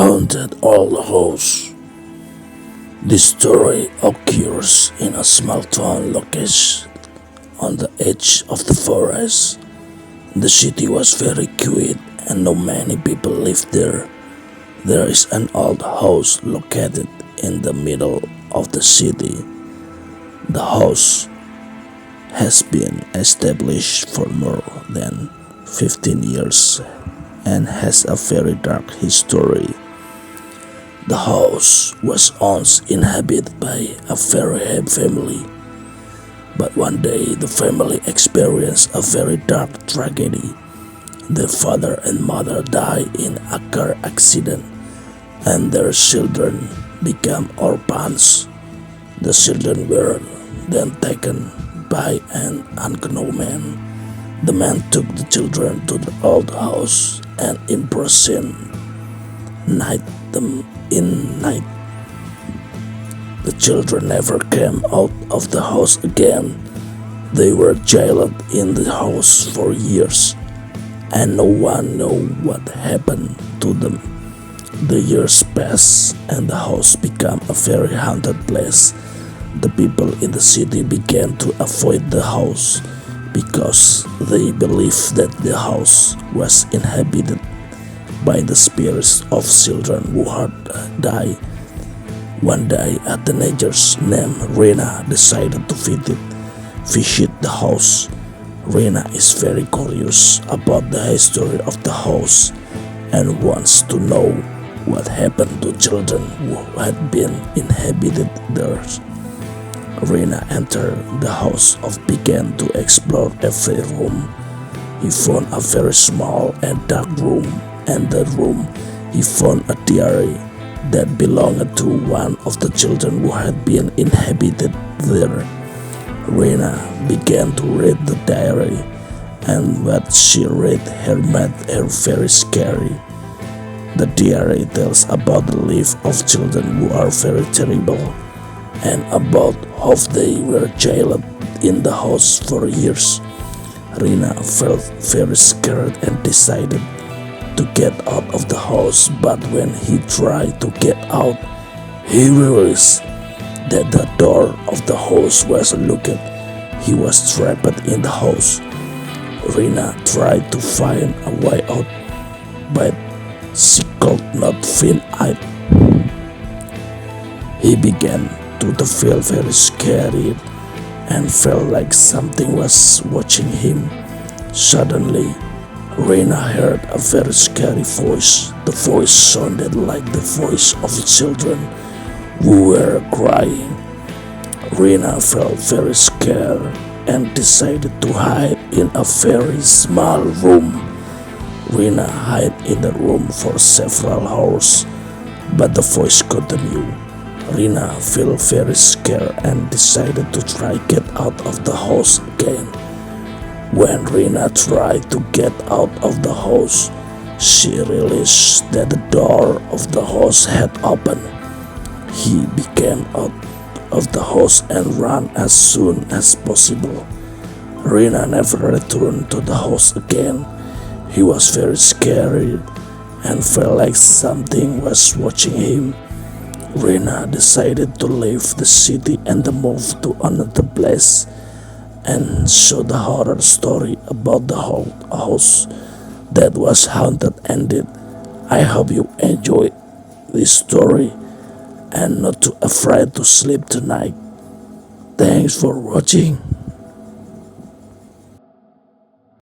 haunted old house. This story occurs in a small town located on the edge of the forest. The city was very quiet and not many people lived there. There is an old house located in the middle of the city. The house has been established for more than 15 years and has a very dark history. The house was once inhabited by a very happy family, but one day the family experienced a very dark tragedy. Their father and mother died in a car accident, and their children became orphans. The children were then taken by an unknown man. The man took the children to the old house and imprisoned them in night. The children never came out of the house again. They were jailed in the house for years, and no one knew what happened to them. The years passed and the house became a very haunted place. The people in the city began to avoid the house because they believed that the house was inhabited by the spirits of children who had died. One day, a teenager named Rena decided to visit the house. Rena is very curious about the history of the house and wants to know what happened to children who had been inhabited there. Rena entered the house and began to explore every room. He found a very small and dark room, and in that room he found a diary that belonged to one of the children who had been inhabited there. Rena began to read the diary, and what she read made her very scary. The diary tells about the life of children who are very terrible, and about how they were jailed in the house for years. Rena felt very scared and decided to get out of the house, but when he tried to get out, he realized that the door of the house was locked. He was trapped in the house. Rena tried to find a way out, but she could not find it. He began to feel very scary and felt like something was watching him. Suddenly, Rena heard a very scary voice. The voice sounded like the voice of children who were crying. Rena felt very scared and decided to hide in a very small room. Rena hid in the room for several hours, but the voice continued. Rena felt very scared and decided to try get out of the house again. When Rena tried to get out of the house, she realized that the door of the house had opened. He came out of the house and ran as soon as possible. Rena never returned to the house again. He was very scared and felt like something was watching him. Rena decided to leave the city and move to another place, and so the horror story about the whole house that was haunted ended. I hope you enjoyed this story and not too afraid to sleep tonight. Thanks for watching.